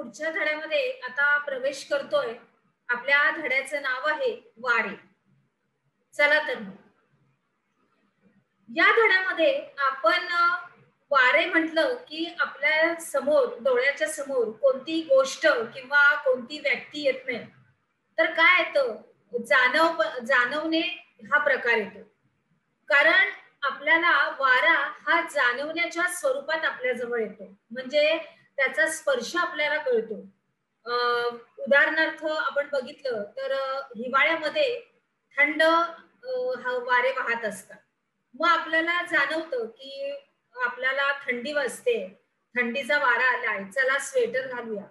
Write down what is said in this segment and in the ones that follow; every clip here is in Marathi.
पुढच्या धड्यामध्ये आता प्रवेश करतोय. आपल्या धड्याचं नाव आहे वारे. चला तर मग या धड्यामध्ये आपण वारे म्हटलं की आपल्या समोर डोळ्याच्या समोर कोणती गोष्ट किंवा कोणती व्यक्ती येत नाही, तर काय येतं, जाणवणे हा प्रकार येतो. कारण आपल्याला वारा हा जाणवण्याच्या स्वरूपात आपल्या जवळ येतो, म्हणजे त्याचा स्पर्श आपल्याला कळतो. उदाहरणार्थ आपण बघितलं तर हिवाळ्यामध्ये थंड वारे वाहत असतात. मग आपल्याला जाणवतं की आपल्याला थंडी वाजते, थंडीचा वारा आलाय, चला स्वेटर घालूया.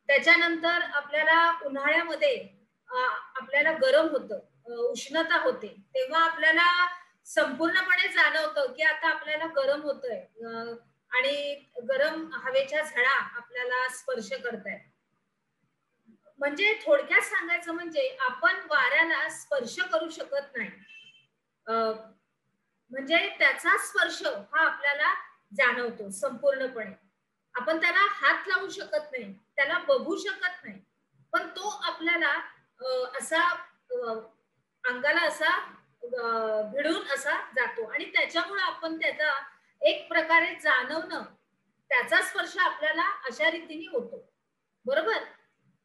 त्याच्यानंतर आपल्याला उन्हाळ्यामध्ये आपल्याला गरम होतं, उष्णता होते, तेव्हा आपल्याला संपूर्णपणे जाणवतं की आता आपल्याला गरम होतंय आणि गरम हवेच्या झळा आपल्याला स्पर्श करतायत. म्हणजे थोडक्यात सांगायचं म्हणजे आपण वाऱ्याला स्पर्श करू शकत नाही. म्हणजे त्याचा स्पर्श हा आपल्याला जाणवतो संपूर्णपणे. आपण त्याला हात लावू शकत नाही, त्याला बघू शकत नाही, पण तो आपल्याला असा अंगाला असा भिडून असा जातो आणि त्याच्यामुळे आपण त्याचा एक प्रकारे जाणवणं, त्याचा स्पर्श आपल्याला अशा रीतीने होतो. बरोबर?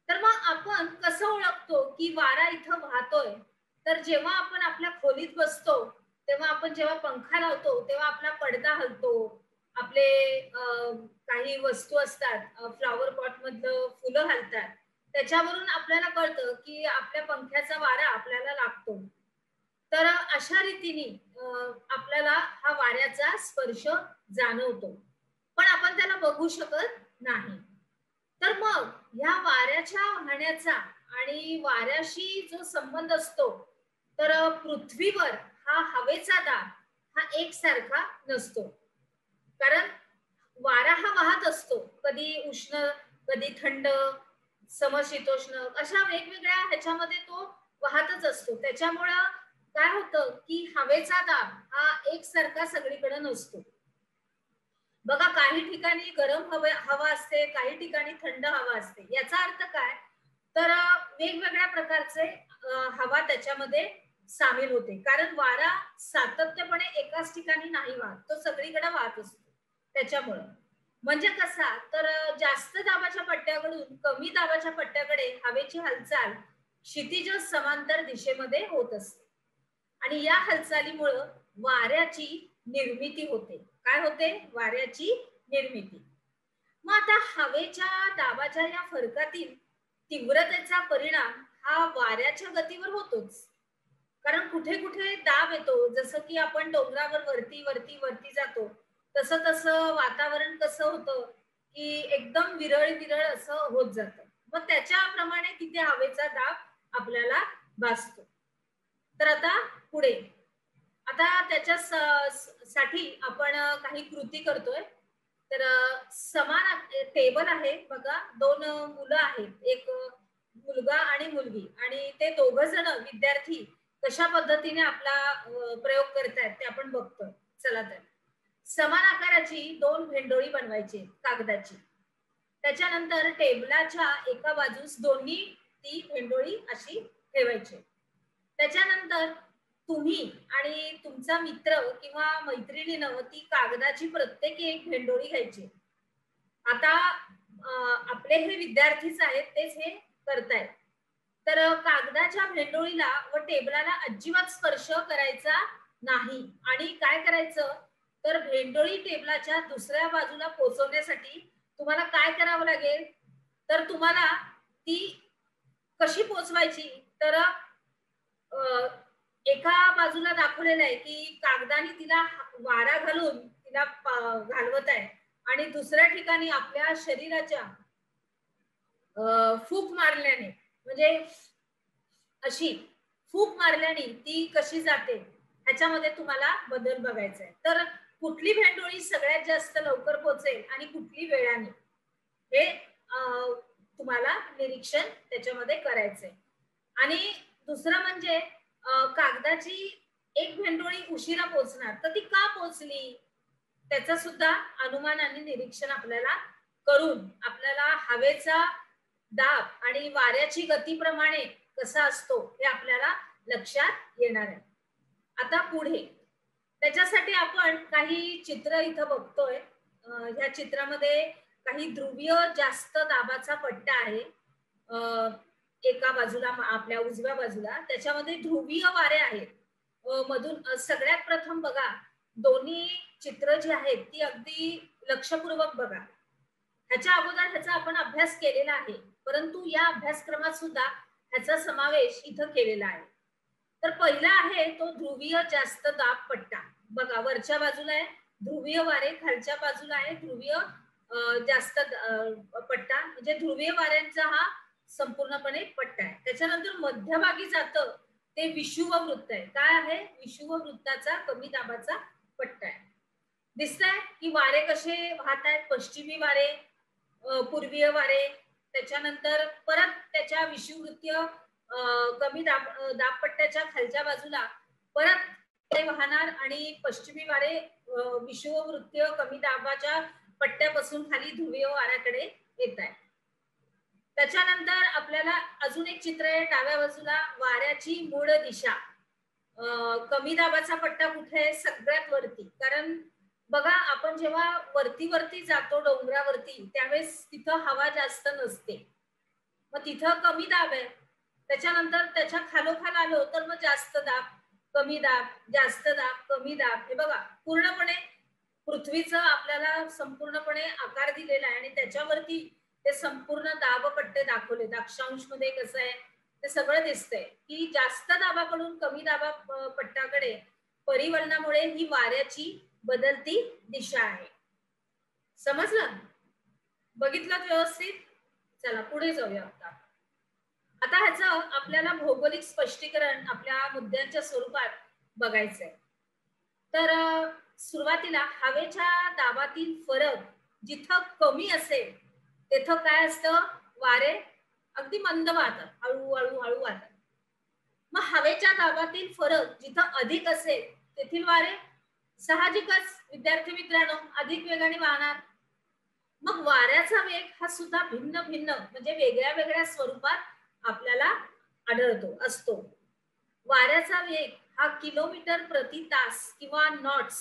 तर मग आपण कसं ओळखतो की वारा इथं वाहतोय? तर जेव्हा आपण आपल्या खोलीत बसतो, तेव्हा आपण जेव्हा पंखा लावतो, तेव्हा आपला पडदा हलतो. आपले काही वस्तू असतात, फ्लॉवर पॉट मधलं फुलं हलतात. त्याच्यावरून आपल्याला कळतं की आपल्या पंख्याचा वारा आपल्याला लागतो. तर अशा रीतीने आपल्याला हा वाऱ्याचा स्पर्श जाणवतो, पण आपण त्याला बघू शकत नाही. तर मग ह्या वाऱ्याच्या वाहण्याचा आणि वाऱ्याशी जो संबंध असतो, तर पृथ्वीवर हा हवेचा दाब हा एकसारखा नसतो. कारण वारा हा वाहत असतो, कधी उष्ण, कधी थंड, समशीतोष्ण, अशा वेगवेगळ्या ह्याच्यामध्ये तो वाहतच असतो. त्याच्यामुळं काय होतं की हवेचा दाब हा एकसारखा सगळीकडे नसतो. बघा, काही ठिकाणी गरम हवा असते, काही ठिकाणी थंड हवा असते. याचा अर्थ काय, तर वेगवेगळ्या प्रकारचे हवा त्याच्यामध्ये सामील होते. कारण वारा सातत्यपणे एकाच ठिकाणी नाही वाहत, तो सगळीकडे वाहत असतो. त्याच्यामुळं म्हणजे कसा, तर जास्त दाबाच्या पट्ट्याकडून कमी दाबाच्या पट्ट्याकडे हवेची हालचाल क्षितिज समांतर दिशेमध्ये होत असते आणि या हालचालीमुळे वाऱ्याची निर्मिती होते. काय होते? वाऱ्याची निर्मिती. मग आता हवेच्या दाबाच्या या फरकातील तीव्रतेचा परिणाम हा वाऱ्याच्या गतीवर होतोच. कारण कुठे कुठे दाब येतो, जसं की आपण डोंगरावर वरती वरती वरती जातो, तसं तसं वातावरण कसं होतं की एकदम विरळ विरळ असं होत जातं. मग त्याच्याप्रमाणे तिथे हवेचा दाब आपल्याला भासतो. तर आता पुढे, आता त्याच्या साठी आपण काही कृती करतोय. तर समान टेबल आहे बघा, दोन मुलं आहेत, एक मुलगा आणि मुलगी, आणि ते दोघ जण विद्यार्थी कशा पद्धतीने आपला प्रयोग करतायत ते आपण बघतोय. चला तर, समान आकाराची दोन भेंडोळी बनवायची कागदाची. त्याच्यानंतर टेबलाच्या एका बाजूस दोन्ही ती भेंडोळी अशी ठेवायची. त्याच्यानंतर तुम्ही आणि तुमचा मित्र किंवा मैत्रिणीनं ती कागदाची प्रत्येकी एक भेंडोळी घ्यायची. आता आपले हे विद्यार्थीच आहेत, तेच हे करतायत. तर कागदाच्या भेंडोळीला व टेबलाला अजिबात स्पर्श करायचा नाही. आणि काय करायचं, तर भेंडोळी टेबलाच्या दुसऱ्या बाजूला पोहोचवण्यासाठी तुम्हाला काय करावं लागेल, तर तुम्हाला ती कशी पोचवायची, तर एका बाजूला दाखवलेलं आहे की कागदाने तिला वारा घालून तिला घालवत आहे, आणि दुसऱ्या ठिकाणी आपल्या शरीराच्या फूक मारल्याने, म्हणजे अशी फूक मारल्याने ती कशी जाते ह्याच्यामध्ये तुम्हाला बदल बघायचा आहे. तर कुठली भेंडोळी सगळ्यात जास्त लवकर पोहोचेल आणि कुठली वेळाने, हे तुम्हाला निरीक्षण त्याच्यामध्ये करायचंय. आणि दुसरं म्हणजे कागदाची एक भेंडोळी उशिरा पोहोचणार, तर ती का पोहोचली, त्याचा सुद्धा अनुमान आणि निरीक्षण आपल्याला करून आपल्याला हवेचा दाब आणि वाऱ्याची गतीप्रमाणे कसा असतो हे आपल्याला लक्षात येणार आहे. आता पुढे त्याच्यासाठी आपण काही चित्र इथं बघतोय. ह्या चित्रामध्ये काही ध्रुवीय जास्त दाबाचा पट्टा आहे. एका बाजूला आपल्या उजव्या बाजूला त्याच्यामध्ये ध्रुवीय वारे आहेत. मधून सगळ्यात प्रथम बघा, दोन्ही चित्र जी आहेत ती अगदी लक्षपूर्वक बघा. ह्याच्या अगोदर ह्याचा आपण अभ्यास केलेला आहे, परंतु या अभ्यासक्रमात सुद्धा ह्याचा समावेश इथं केलेला आहे. तर पहिला आहे तो ध्रुवीय जास्त दाब पट्टा. बघा, वरच्या बाजूला आहे ध्रुवीय वारे, खालच्या बाजूला आहे ध्रुवीय जास्त पट्टा, म्हणजे ध्रुवीय वाऱ्यांचा हा संपूर्णपणे पट्टा आहे. त्याच्यानंतर मध्यभागी जातं ते विषुववृत्त आहे. काय आहे? विषुववृत्ताचा कमी दाबाचा पट्टा आहे. दिसतंय की वारे कसे वाहत आहेत? पश्चिमी वारे, पूर्वीय वारे, त्याच्यानंतर परत त्याच्या विषुववृत्तीय कमी दाबपट्ट्याच्या खालच्या बाजूला परत ते वाहणार आणि पश्चिमी वारे विषुववृत्तीय कमी दाबाच्या पट्ट्यापासून खाली ध्रुवीय वाऱ्याकडे येत आहे. त्याच्यानंतर आपल्याला अजून एक चित्र आहे डाव्या बाजूला, वाऱ्याची मूळ दिशा. कमी दाबाचा पट्टा कुठे आहे? सगळ्यात वरती. कारण बघा, आपण जेव्हा वरती जातो डोंगरावरती त्यावेळेस तिथं हवा जास्त नसते, मग तिथं कमी दाब आहे. त्याच्यानंतर त्याच्या खालोखाल आलो तर मग जास्त दाब, कमी दाब, जास्त दाब, कमी दाब. हे बघा, पूर्णपणे पृथ्वीचं आपल्याला संपूर्णपणे आकार दिलेला आहे आणि त्याच्यावरती ते संपूर्ण दाबपट्टे दाखवले. अक्षांश मध्ये कसं आहे ते सगळं दिसतंय की जास्त दाबाकडून कमी दाबा पट्ट्याकडे परिवलनामुळे ही वाऱ्याची बदलती दिशा आहे. समजलं? बघितलं व्यवस्थित? चला पुढे जाऊया. आता ह्याचं आपल्याला भौगोलिक स्पष्टीकरण आपल्या मुद्द्यांच्या स्वरूपात बघायचंय. तर सुरुवातीला हवेच्या दाबातील फरक जिथं कमी असेल तिथं काय असतं? वारे अगदी मंद वाहतात, हळूहळू वाहतात. मग हवेच्या दाबातील फरक जिथं अधिक असेल तेथील वारे साहजिकच विद्यार्थी मित्रांनो अधिक वेगाने वाहणार. मग वाऱ्याचा वेग हा सुद्धा भिन्न म्हणजे वेगळ्या स्वरूपात आपल्याला आढळतो असतो. वाऱ्याचा वेग हा किलोमीटर प्रति तास किंवा नॉट्स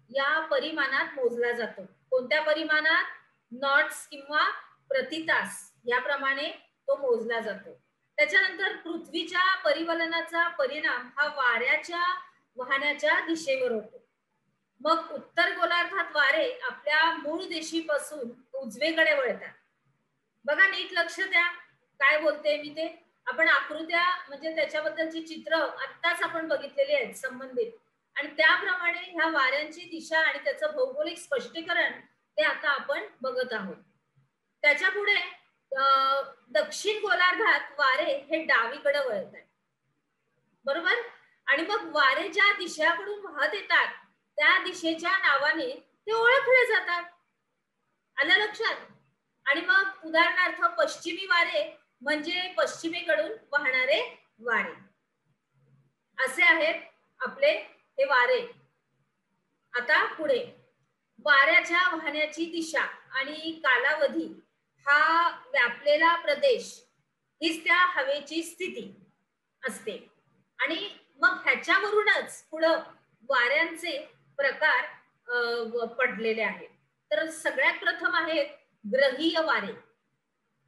या परिमाणात मोजला जातो. कोणत्या परिमाणात? नॉट्स किंवा प्रति तास याप्रमाणे तो मोजला जातो. त्याच्यानंतर पृथ्वीच्या परिवलनाचा परिणाम हा वाऱ्याच्या वाहण्याच्या दिशेवर होतो. मग उत्तर गोलार्धात वारे आपल्या मूळ दिशेपासून उजवीकडे वळतात. बघा, नीट लक्ष द्या काय बोलते मी ते. आपण आकृत्या म्हणजे त्याच्याबद्दलची चित्र आत्ताच आपण बघितलेली आहेत संबंधित, आणि त्याप्रमाणे ह्या वाऱ्यांची दिशा आणि त्याचं भौगोलिक स्पष्टीकरण ते आता आपण बघत आहोत. त्याच्या पुढे दक्षिण गोलार्धात वारे हे डावीकडे वळत आहेत, बरोबर. आणि मग वारे ज्या दिशेकडून वाहत येतात त्या दिशेच्या नावाने ते ओळखले जातात. आलं लक्षात? आणि मग उदाहरणार्थ पश्चिमी वारे म्हणजे पश्चिमेकडून वाहणारे वारे, असे आहेत आपले हे वारे. आता पुढे वाऱ्याच्या वाहण्याची दिशा आणि कालावधी हा व्यापलेला प्रदेश हीच त्या हवेची स्थिती असते. आणि मग ह्याच्यावरूनच पुढं वाऱ्यांचे प्रकार पडलेले आहेत. तर सगळ्यात प्रथम आहेत ग्रहीय वारे.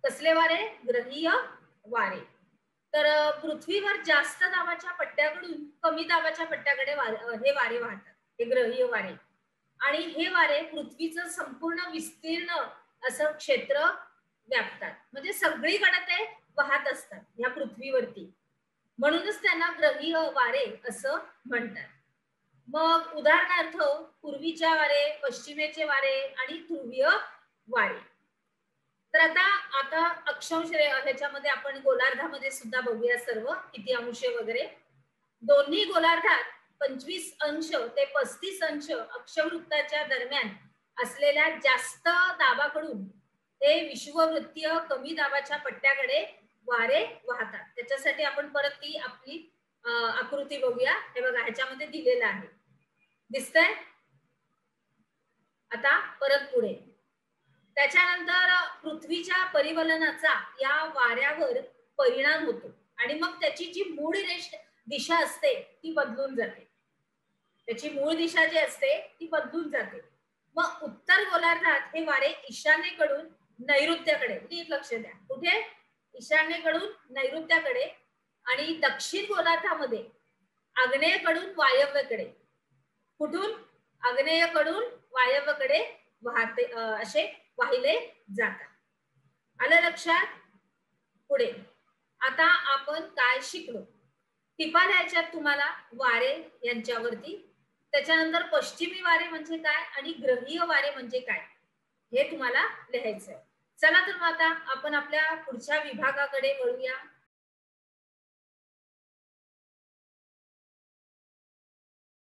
कसले वारे? ग्रहीय वारे. तर पृथ्वीवर जास्त दाबाच्या पट्ट्याकडून कमी दाबाच्या पट्ट्याकडे हे वारे वाहतात, हे ग्रहीय वारे. आणि हे वारे पृथ्वीचं संपूर्ण विस्तीर्ण असं क्षेत्र व्यापतात, म्हणजे सगळीकडे ते वाहत असतात या पृथ्वीवरती, म्हणूनच त्यांना ग्रहीय वारे असं म्हणतात. मग उदाहरणार्थ पूर्वीच्या वारे, पश्चिमेचे वारे आणि ध्रुवीय वारे. तर आता अक्षांश ह्याच्यामध्ये आपण गोलार्धामध्ये सुद्धा बघूया सर्व किती अंश वगैरे. दोन्ही गोलार्धात 25 अंश ते 35 अंश अक्षवृत्ताच्या दरम्यान असलेल्या जास्त दाबाकडून ते विषुववृत्तीय कमी दाबाच्या पट्ट्याकडे वारे वाहतात. त्याच्यासाठी आपण परत ती आपली आकृती बघूया. हे बघा, ह्याच्यामध्ये दिलेलं आहे, दिसतंय? आता परत पुढे त्याच्यानंतर पृथ्वीच्या परिवलनाचा या वाऱ्यावर परिणाम होतो आणि मग त्याची जी मूळ दिशा असते ती बदलून जाते. त्याची मूळ दिशा जी असते ती बदलून जाते. मग उत्तर गोलार्धात हे वारे ईशान्येकडून नैऋत्याकडे, नीट लक्ष द्या, कुठे? ईशान्येकडून नैऋत्याकडे आणि दक्षिण गोलार्धामध्ये आग्नेयकडून वायव्येकडे, कुठून? आग्नेयकडून वायव्येकडे वाहते असे वाहिले जातात. आलं लक्षात? पुढे आता आपण काय शिकलो? टिपा लिहायच्यात तुम्हाला वारे यांच्यावरती. त्याच्यानंतर पश्चिमी वारे म्हणजे काय आणि ग्रहीय वारे म्हणजे काय हे तुम्हाला लिहायचंय. चला तर मग आता आपण आपल्या पुढच्या विभागाकडे वळूया.